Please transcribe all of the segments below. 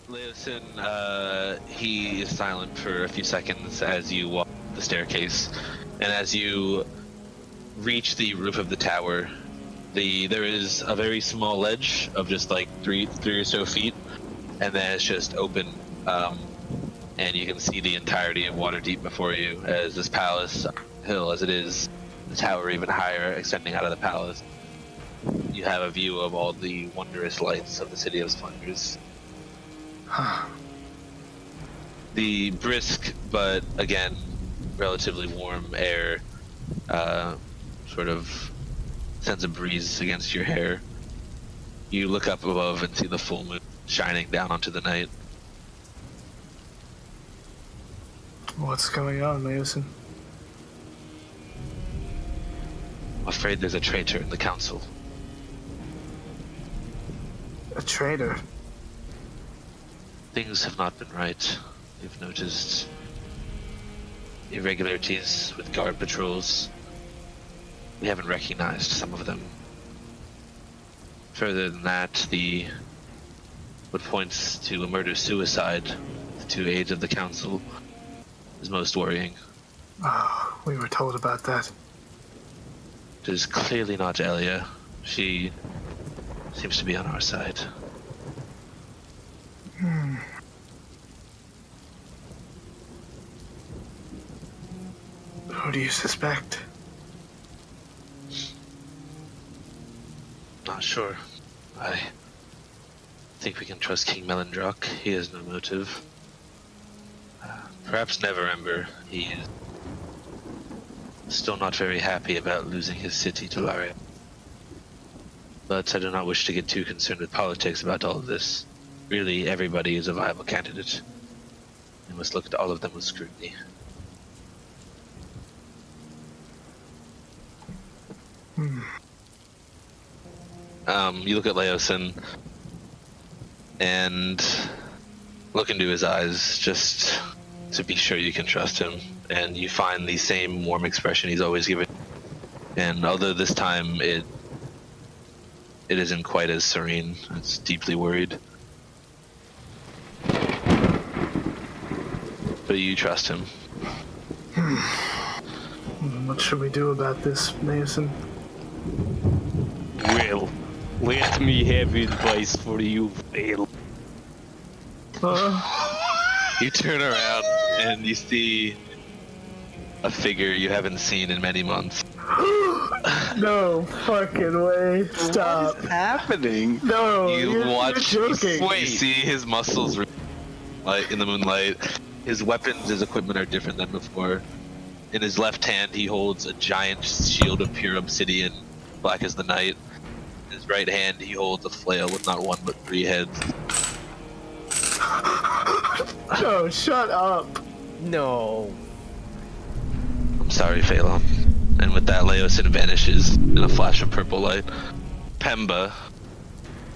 Leosin, he is silent for a few seconds as you walk the staircase, and as you reach the roof of the tower, there is a very small ledge of just like three or so feet, and then it's just open, and you can see the entirety of Waterdeep before you, as this palace, hill as it is, the tower even higher, extending out of the palace. You have a view of all the wondrous lights of the City of Splendors. The brisk, but again, relatively warm air sort of sends a breeze against your hair. You look up above and see the full moon shining down onto the night. What's going on, Leosin? I'm afraid there's a traitor in the council. A traitor? Things have not been right. We've noticed irregularities with guard patrols. We haven't recognized some of them. Further than that, what points to a murder-suicide, the two aides of the council, is most worrying. Oh, we were told about that. It is clearly not Elia. She seems to be on our side. Who do you suspect? Not sure. I think we can trust King Melindrock. He has no motive. Perhaps Neverember. He is still not very happy about losing his city to Laria. But I do not wish to get too concerned with politics about all of this. Really, everybody is a viable candidate. We must look at all of them with scrutiny. You look at Leosin and look into his eyes just to be sure you can trust him, and you find the same warm expression he's always given. And although this time it isn't quite as serene, it's deeply worried. But you trust him. What should we do about this, Leosin? Well, let me have advice for you, Faelon. You turn around and you see a figure you haven't seen in many months. No fucking way. Stop. What is happening? No, You're joking. You see his muscles like in the moonlight. His weapons, his equipment are different than before. In his left hand, he holds a giant shield of pure obsidian, black as the night. In his right hand, he holds a flail with not one but 3 heads. No, shut up. No. I'm sorry, Faelon. And with that, Leosin vanishes in a flash of purple light. Pemba.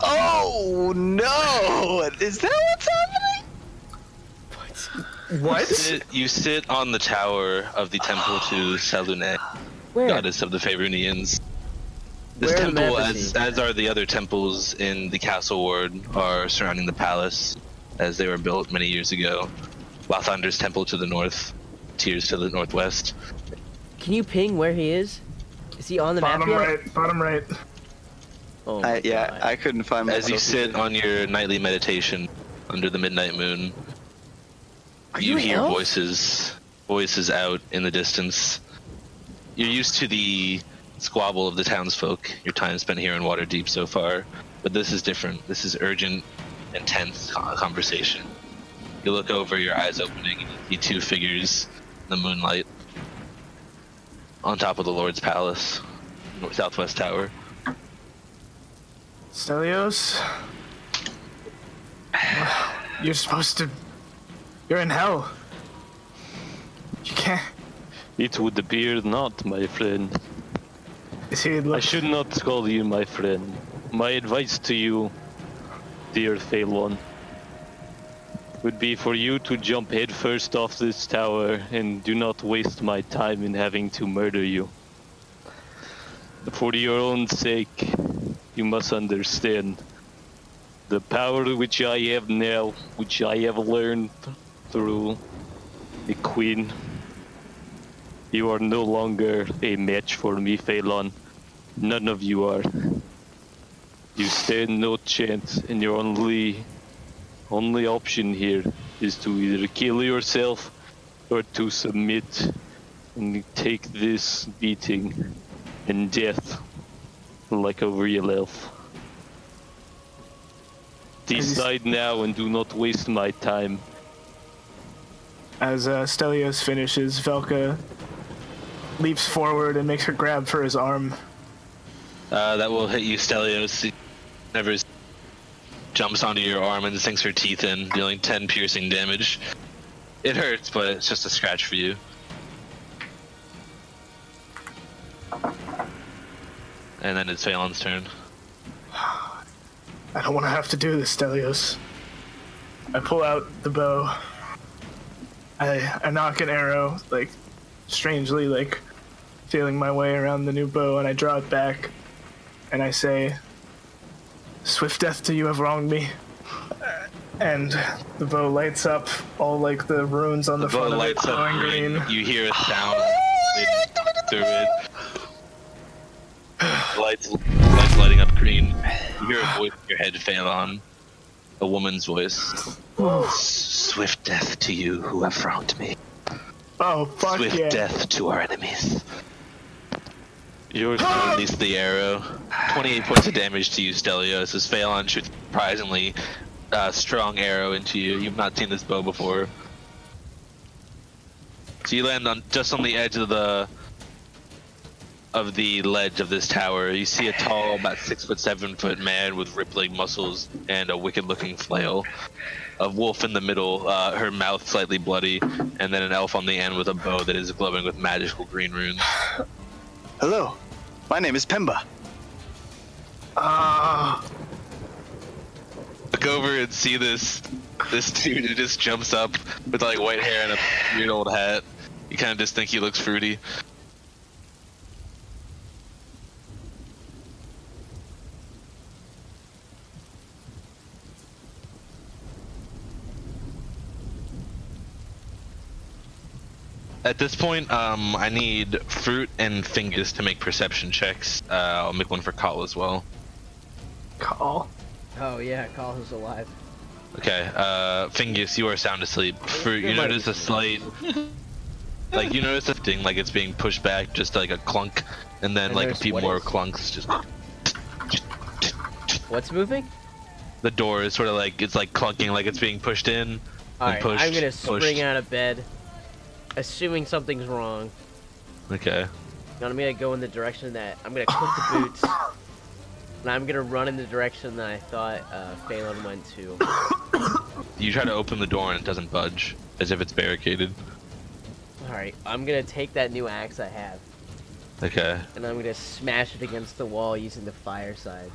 Oh no! Is that what's happening? What? You sit on the tower of the temple to Selune, Where? goddess of the Faerunians. This Where in temple, Memphis? as are the other temples in the castle ward, are surrounding the palace, as they were built many years ago. Lathander's temple to the north, Tears to the northwest. Can you ping where he is? Is he on the map yet? Bottom right. Oh my Yeah, God. I couldn't find my. As you sit on your nightly meditation under the midnight moon, you you an hear elf? voices out in the distance. You're used to the squabble of the townsfolk, your time spent here in Waterdeep so far, but this is different. This is urgent, intense conversation. You look over, your eyes opening, and you see 2 figures in the moonlight on top of the Lord's Palace, southwest tower. Stelios? You're supposed to... You're in hell. You can't... It would appear not, my friend. Is he... I should not call you my friend. My advice to you, dear Faelon, would be for you to jump headfirst off this tower and do not waste my time in having to murder you. For your own sake, you must understand The power which I have now, which I have learned through the Queen. You are no longer a match for me, Faelon. None of you are. You stand no chance, and your only option here is to either kill yourself or to submit and take this beating and death like a real elf. Decide now and do not waste my time. As Stelios finishes, Velka leaps forward and makes her grab for his arm. That will hit you, Stelios. Never jumps onto your arm and sinks her teeth in, dealing 10 piercing damage. It hurts, but it's just a scratch for you. And then it's Faelon's turn. I don't want to have to do this, Stelios. I pull out the bow. I knock an arrow, like, strangely, like, feeling my way around the new bow, and I draw it back, and I say, "Swift death to you have wronged me." And the bow lights up, all like the runes on the front of it glowing green. You hear a sound through it. Lights lighting up green. You hear a voice in your head, Faelon. A woman's voice. Swift death to you who have wronged me. Oh, fuck Swift yeah. death to our enemies. You release the arrow. 28 points of damage to you, Stelios, as Faelon shoots a surprisingly strong arrow into you. You've not seen this bow before. So you land just on the edge of the ledge of this tower. You see a tall, about 6 foot, 7 foot man with rippling muscles and a wicked looking flail. A wolf in the middle, her mouth slightly bloody, and then an elf on the end with a bow that is glowing with magical green runes. Hello, my name is Pemba. Look over and see this dude who just jumps up with like white hair and a weird old hat. You kind of just think he looks fruity. At this point, I need Fruit and Fingus to make perception checks. I'll make one for Call as well. Call? Oh yeah, Call is alive. Okay, Fingus, you are sound asleep. Fruit, you notice a slight, like you notice a thing, like it's being pushed back, just like a clunk, and then like a few more clunks. Just. What's moving? The door is sort of like it's like clunking, like it's being pushed in. Alright, pushed, I'm gonna pushed. spring out of bed, assuming something's wrong. Okay. And I'm gonna go in the direction that I'm gonna click the boots, and I'm gonna run in the direction that I thought Faelon went to. You try to open the door and it doesn't budge, as if it's barricaded. Alright, I'm gonna take that new axe I have, Okay. and I'm gonna smash it against the wall using the fire side.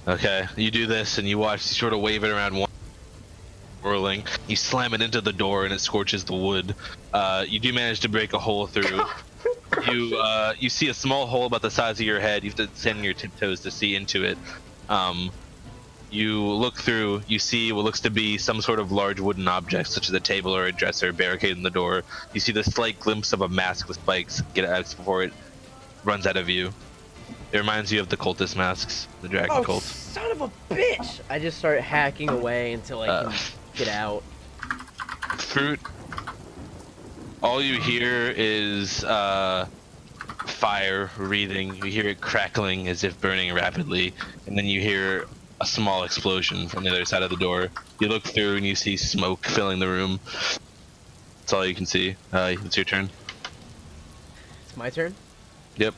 Okay. You do this and you watch, you sort of wave it around one, whirling. You slam it into the door and it scorches the wood. You do manage to break a hole through. You see a small hole about the size of your head. You have to stand on your tiptoes to see into it. You look through, you see what looks to be some sort of large wooden object, such as a table or a dresser, barricading the door. You see the slight glimpse of a mask with spikes get out before it runs out of view. It reminds you of the cultist masks, the dragon cult. Son of a bitch! I just start hacking away until I can get out. Fruit. All you hear is fire wreathing. You hear it crackling as if burning rapidly, and then you hear a small explosion from the other side of the door. You look through and you see smoke filling the room. That's all you can see. It's your turn. It's my turn? Yep.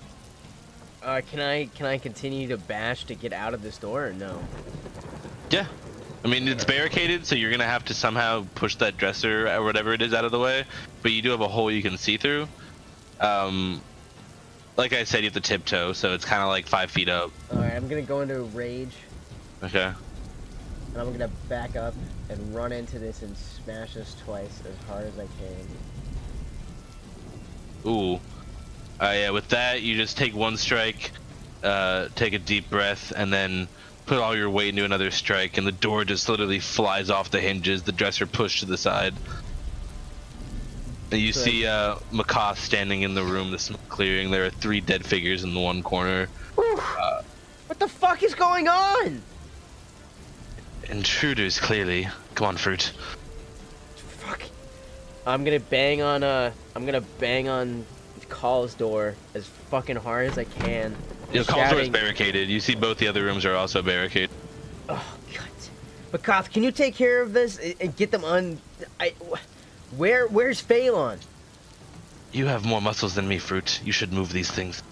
Can I continue to bash to get out of this door or no? Yeah. I mean, it's barricaded, so you're gonna have to somehow push that dresser or whatever it is out of the way. But you do have a hole you can see through. Like I said, you have to tiptoe, so it's kind of like 5 feet up. Alright, I'm gonna go into a rage, Okay. and I'm gonna back up and run into this and smash this twice as hard as I can. Ooh. Yeah, with that, you just take one strike, take a deep breath, and then put all your weight into another strike, and the door just literally flies off the hinges, the dresser pushed to the side. And you see Macaw standing in the room, the smoke clearing. There are 3 dead figures in the one corner. What the fuck is going on? Intruders, clearly. Come on, Fruit. Fuck. I'm gonna bang on Call's door as fucking hard as I can. Call's door is barricaded. You see both the other rooms are also barricaded. Oh god. Macath, can you take care of this and get them Where's Faelon? You have more muscles than me, Fruit. You should move these things.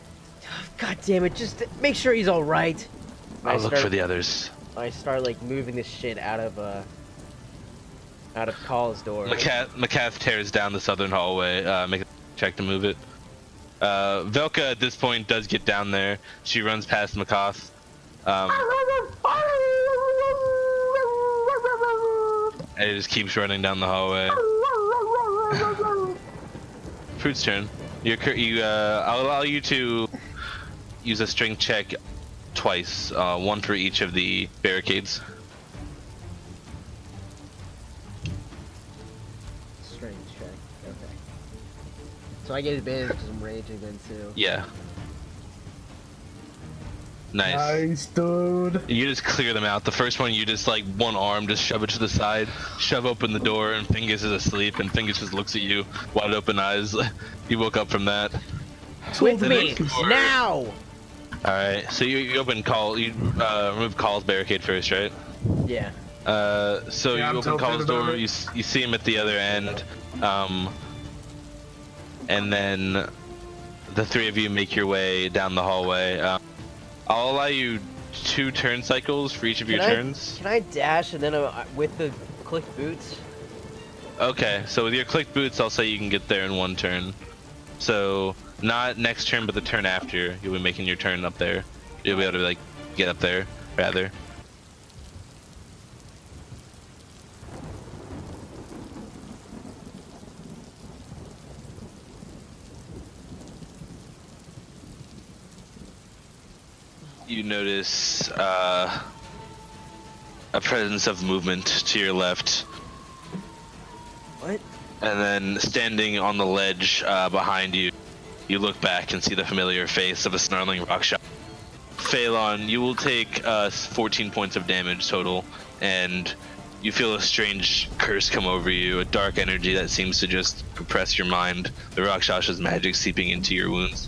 God damn it, just make sure he's alright. I'll look for the others. I start like moving this shit out of Call's door. Macath tears down the southern hallway, make a check to move it. Velka at this point does get down there. She runs past Macath. And it just keeps running down the hallway. Fruit's turn. I'll allow you to use a strength check twice, one for each of the barricades. Strength check. Okay. So I get advantage because I'm raging then too. Yeah. Nice. Nice, dude. You just clear them out. The first one, you just like one arm, just shove it to the side, shove open the door, and Fingus is asleep, and Fingus just looks at you, wide open eyes. He woke up from that. With me now. All right. So you open Call. You remove Call's barricade first, right? Yeah. So Yeah, you I'm open tilted Call's door. about it. You see him at the other end, and then the 3 of you make your way down the hallway. I'll allow you 2 turn cycles for each of your turns. Can I dash and then with the clicked boots? Okay, so with your clicked boots, I'll say you can get there in 1 turn. So not next turn, but the turn after, you'll be making your turn up there. You'll be able to like get up there, rather. You notice a presence of movement to your left. What? And then standing on the ledge behind you, you look back and see the familiar face of a snarling rockshot. Faelon, you will take 14 points of damage total, and you feel a strange curse come over you, a dark energy that seems to just oppress your mind. The Rakshas's magic seeping into your wounds.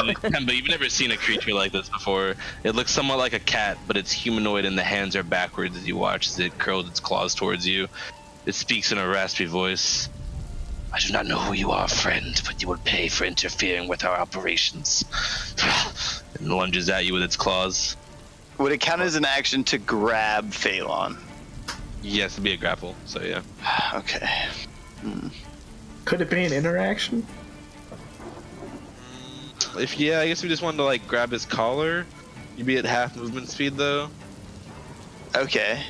But you've never seen a creature like this before. It looks somewhat like a cat, but it's humanoid and the hands are backwards as you watch as it curls its claws towards you. It speaks in a raspy voice. I do not know who you are, friend, but you will pay for interfering with our operations. And lunges at you with its claws. Would it count as an action to grab Faelon? Yes, it'd be a grapple, so yeah. Okay. Could it be an interaction? I guess we just wanted to like grab his collar. You'd be at half movement speed though. Okay.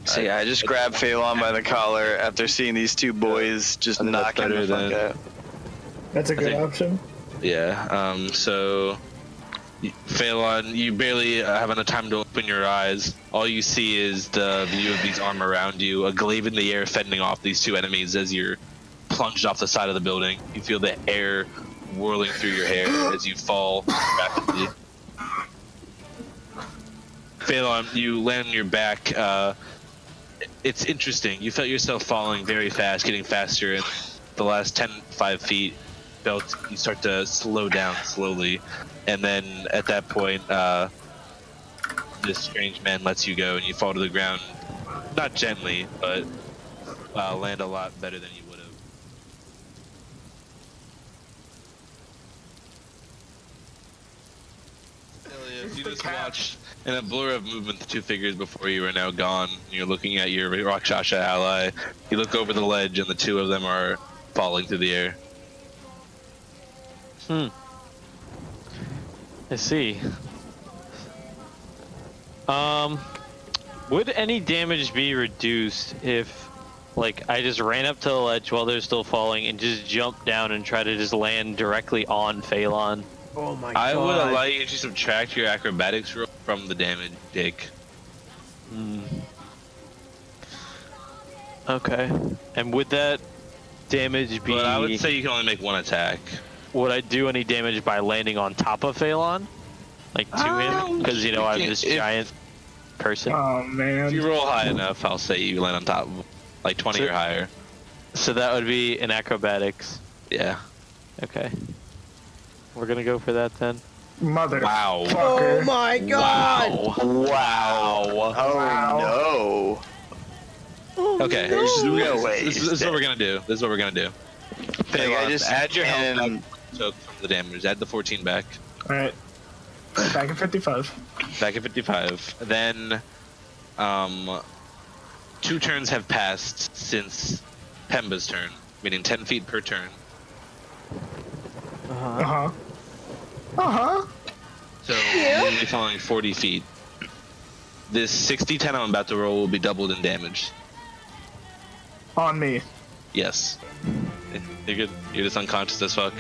So yeah, I just grab Faelon by the collar after seeing these 2 boys just And that's knock him the better fuck than- out. That's a good option. Yeah, so Faelon, you barely have enough time to open your eyes. All you see is the view of these arm around you, a glaive in the air fending off these 2 enemies as you're plunged off the side of the building. You feel the air whirling through your hair as you fall rapidly. Faelon, you land on your back. It's interesting. You felt yourself falling very fast, getting faster, and the last 5 feet you start to slow down slowly, and then at that point, this strange man lets you go, and you fall to the ground, not gently, but land a lot better than you would have. You just watched in a blur of movement, the 2 figures before you are now gone. You're looking at your Rakshasa ally. You look over the ledge, and the 2 of them are falling through the air. I see. Would any damage be reduced if, like, I just ran up to the ledge while they're still falling and just jumped down and try to just land directly on Faelon? Oh my I god. would allow you to subtract your acrobatics roll from the damage, Jake. Okay. And would that damage be? But I would say you can only make one attack. Would I do any damage by landing on top of Faelon? Like to him? Because, you know, I'm this giant person. Oh If man. you roll high enough, I'll say you land on top of him. Like 20 or higher. So that would be an acrobatics. Yeah. Okay. We're gonna go for that then. Mother. Wow. Oh Fucker. my god! Wow. Oh Wow. no. Oh, Okay. no. No way. This is what we're gonna do. This is what we're gonna do. Like, I Faelon, just add your health and back so from the damage. Add the 14 back. All right. Back at 55. Back at 55. Then, 2 turns have passed since Pemba's turn, meaning 10 feet per turn. Uh huh. Uh huh. So you'll be falling 40 feet. This 60-10 I'm about to roll will be doubled in damage. On me. Yes. You're good. You're just unconscious as fuck.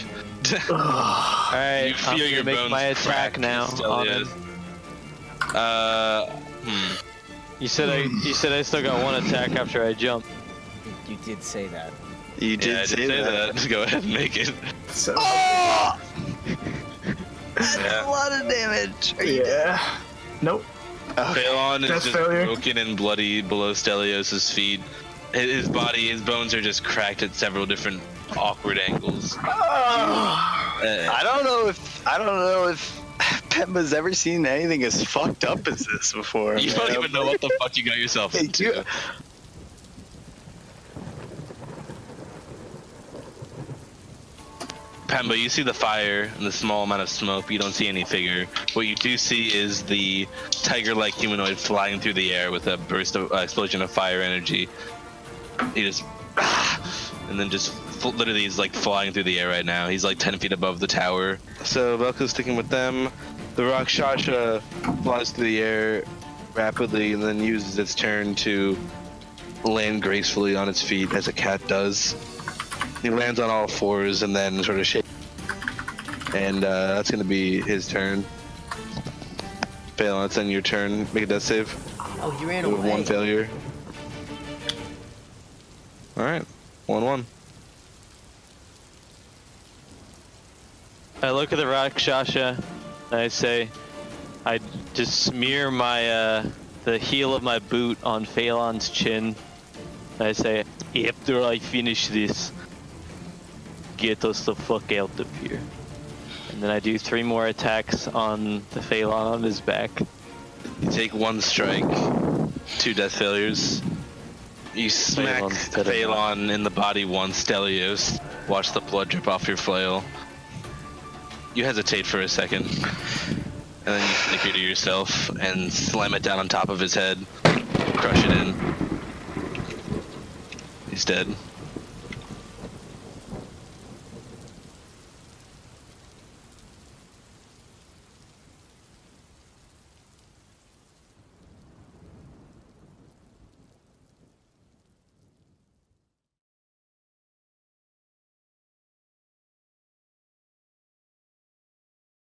Alright, You feel I'm your gonna make bones my attack crack now still, on yes. him. You said I still got one attack after I jump. You did say that. you Yeah, did I did say that. Go ahead and make it. So. Oh! That's Yeah. a lot of damage. Are you Yeah. Nope. Faelon is That's just failure. broken and bloody below Stelios' feet. His body, his bones are just cracked at several different awkward angles. I don't know if Pemba's ever seen anything as fucked up as this before. You don't even know what the fuck you got yourself Hey, into. you- Pemba, you see the fire and the small amount of smoke, but you don't see any figure. What you do see is the tiger-like humanoid flying through the air with a burst of explosion of fire energy. He just, and then just literally he's like flying through the air right now. He's like 10 feet above the tower. So Velko's sticking with them. The Rakshasha flies through the air rapidly and then uses its turn to land gracefully on its feet as a cat does. He lands on all fours and then sort of shakes. And that's going to be his turn. Faelon, it's then your turn. Make a death save. Oh, he ran With away. 1 failure. Alright. 1-1. I look at the Rakshasha and I say, I just smear my the heel of my boot on Faelon's chin. And I say, after I finish this, get us the fuck out of here. And then I do 3 more attacks on the Faelon on his back. You take 1 strike. 2 death failures. You smack Faelon's dead enough. Faelon in the body once, Stelios. Watch the blood drip off your flail. You hesitate for a second. And then you snicker to yourself and slam it down on top of his head. Crush it in. He's dead.